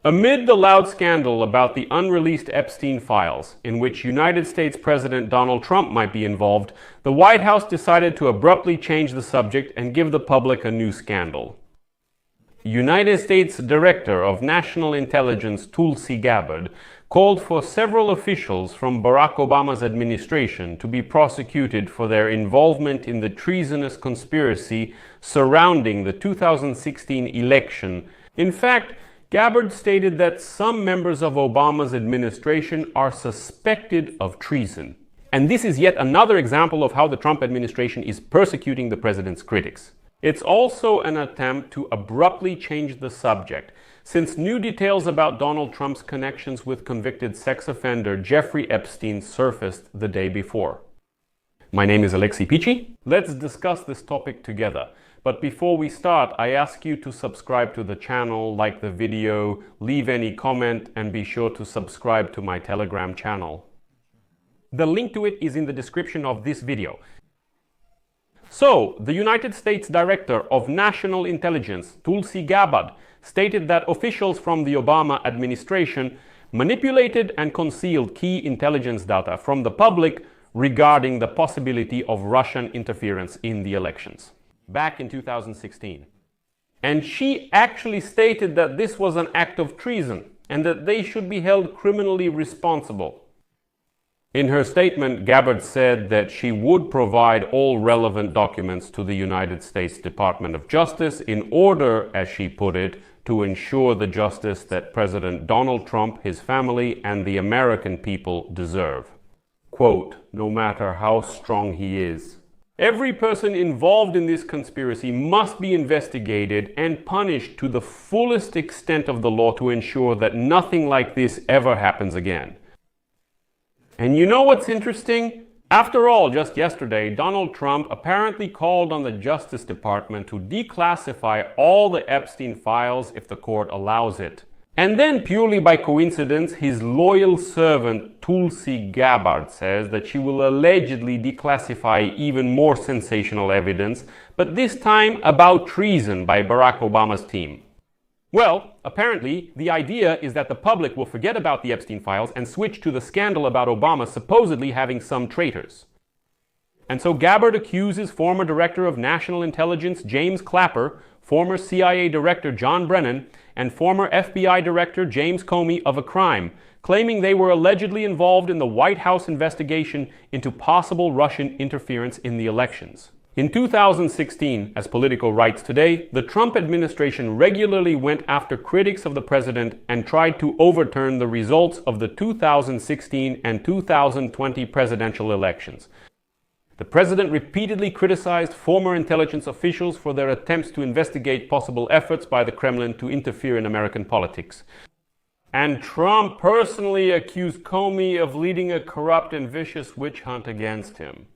Amid the loud scandal about the unreleased Epstein files, in which United States President Donald Trump might be involved, the White House decided to abruptly change the subject and give the public a new scandal. United States Director of National Intelligence Tulsi Gabbard called for several officials from Barack Obama's administration to be prosecuted for their involvement in the treasonous conspiracy surrounding the 2016 election. In fact, Gabbard stated that some members of Obama's administration are suspected of treason. And this is yet another example of how the Trump administration is persecuting the president's critics. It's also an attempt to abruptly change the subject, since new details about Donald Trump's connections with convicted sex offender Jeffrey Epstein surfaced the day before. My name is Alexei Pichi. Let's discuss this topic together. But before we start, I ask you to subscribe to the channel, like the video, leave any comment, and be sure to subscribe to my Telegram channel. The link to it is in the description of this video. So, the United States Director of National Intelligence, Tulsi Gabbard, stated that officials from the Obama administration manipulated and concealed key intelligence data from the public regarding the possibility of Russian interference in the elections back in 2016. And she actually stated that this was an act of treason and that they should be held criminally responsible. In her statement, Gabbard said that she would provide all relevant documents to the United States Department of Justice in order, as she put it, to ensure the justice that President Donald Trump, his family, and the American people deserve. Quote, no matter how strong he is. Every person involved in this conspiracy must be investigated and punished to the fullest extent of the law to ensure that nothing like this ever happens again. And you know what's interesting? After all, just yesterday, Donald Trump apparently called on the Justice Department to declassify all the Epstein files if the court allows it. And then, purely by coincidence, his loyal servant Tulsi Gabbard says that she will allegedly declassify even more sensational evidence, but this time about treason by Barack Obama's team. Well, apparently, the idea is that the public will forget about the Epstein files and switch to the scandal about Obama supposedly having some traitors. And so Gabbard accuses former Director of National Intelligence James Clapper, former CIA Director John Brennan, and former FBI Director James Comey of a crime, claiming they were allegedly involved in the White House investigation into possible Russian interference in the elections. In 2016, as Politico writes today, the Trump administration regularly went after critics of the president and tried to overturn the results of the 2016 and 2020 presidential elections. The president repeatedly criticized former intelligence officials for their attempts to investigate possible efforts by the Kremlin to interfere in American politics. And Trump personally accused Comey of leading a corrupt and vicious witch hunt against him.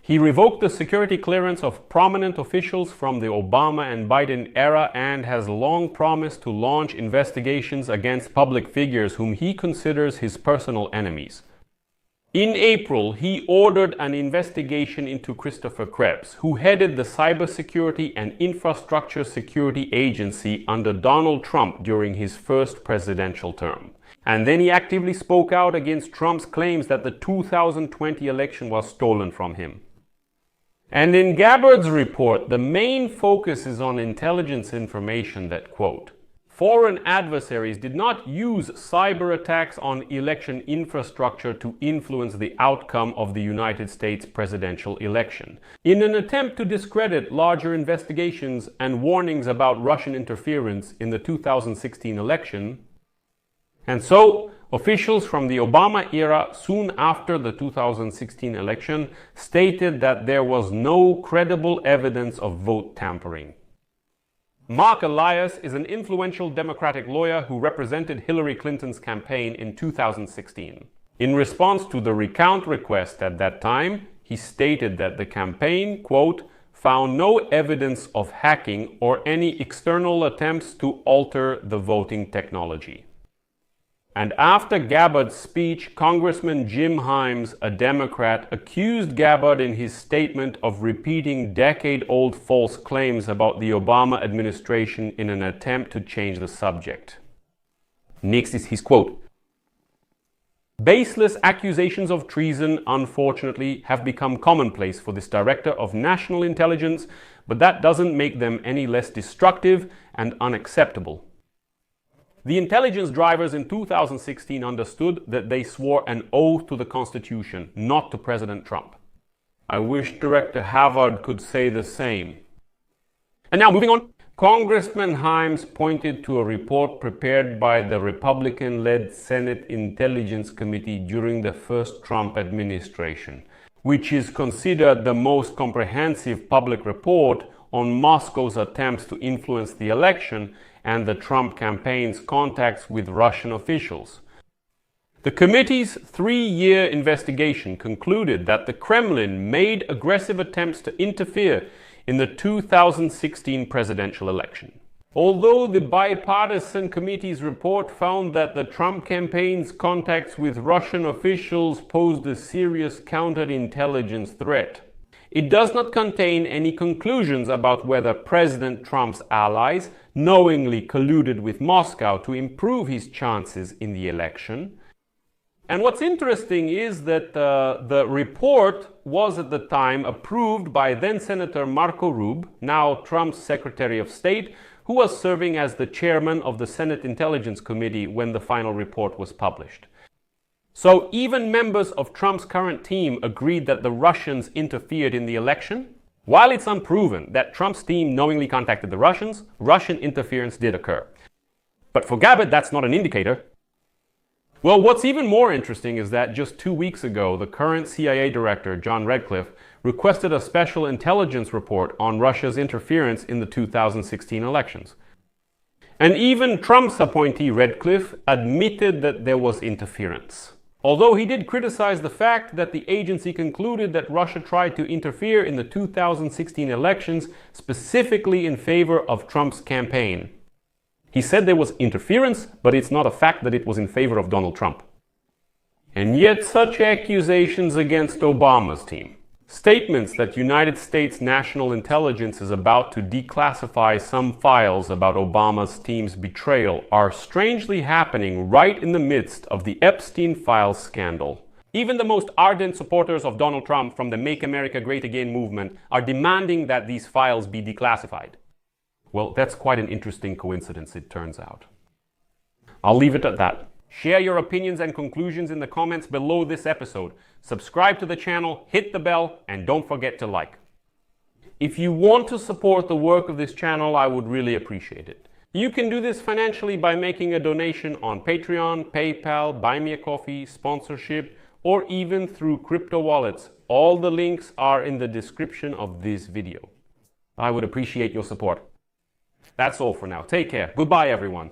He revoked the security clearance of prominent officials from the Obama and Biden era and has long promised to launch investigations against public figures whom he considers his personal enemies. In April, he ordered an investigation into Christopher Krebs, who headed the Cybersecurity and Infrastructure Security Agency under Donald Trump during his first presidential term. And then he actively spoke out against Trump's claims that the 2020 election was stolen from him. And in Gabbard's report, the main focus is on intelligence information that, quote, foreign adversaries did not use cyber attacks on election infrastructure to influence the outcome of the United States presidential election. In an attempt to discredit larger investigations and warnings about Russian interference in the 2016 election, and so officials from the Obama era soon after the 2016 election stated that there was no credible evidence of vote tampering. Mark Elias is an influential Democratic lawyer who represented Hillary Clinton's campaign in 2016. In response to the recount request at that time, he stated that the campaign, quote, found no evidence of hacking or any external attempts to alter the voting technology. And after Gabbard's speech, Congressman Jim Himes, a Democrat, accused Gabbard in his statement of repeating decade-old false claims about the Obama administration in an attempt to change the subject. Next is his quote. Baseless accusations of treason, unfortunately, have become commonplace for this Director of National Intelligence, but that doesn't make them any less destructive and unacceptable. The intelligence drivers in 2016 understood that they swore an oath to the Constitution, not to President Trump. I wish Director Gabbard could say the same. And now, moving on. Congressman Himes pointed to a report prepared by the Republican-led Senate Intelligence Committee during the first Trump administration, which is considered the most comprehensive public report on Moscow's attempts to influence the election and the Trump campaign's contacts with Russian officials. The committee's 3-year investigation concluded that the Kremlin made aggressive attempts to interfere in the 2016 presidential election. Although the bipartisan committee's report found that the Trump campaign's contacts with Russian officials posed a serious counterintelligence threat, it does not contain any conclusions about whether President Trump's allies knowingly colluded with Moscow to improve his chances in the election. And what's interesting is that the report was at the time approved by then-Senator Marco Rube, now Trump's Secretary of State, who was serving as the chairman of the Senate Intelligence Committee when the final report was published. So even members of Trump's current team agreed that the Russians interfered in the election. While it's unproven that Trump's team knowingly contacted the Russians, Russian interference did occur. But for Gabbard, that's not an indicator. Well, what's even more interesting is that just 2 weeks ago, the current CIA director, John Redcliffe, requested a special intelligence report on Russia's interference in the 2016 elections. And even Trump's appointee, Redcliffe, admitted that there was interference. Although he did criticize the fact that the agency concluded that Russia tried to interfere in the 2016 elections specifically in favor of Trump's campaign. He said there was interference, but it's not a fact that it was in favor of Donald Trump. And yet such accusations against Obama's team, statements that United States national intelligence is about to declassify some files about Obama's team's betrayal, are strangely happening right in the midst of the Epstein files scandal. Even the most ardent supporters of Donald Trump from the Make America Great Again movement are demanding that these files be declassified. Well, that's quite an interesting coincidence, it turns out. I'll leave it at that. Share your opinions and conclusions in the comments below this episode. Subscribe to the channel, hit the bell, and don't forget to like. If you want to support the work of this channel, I would really appreciate it. You can do this financially by making a donation on Patreon, PayPal, Buy Me a Coffee, sponsorship, or even through crypto wallets. All the links are in the description of this video. I would appreciate your support. That's all for now. Take care. Goodbye, everyone.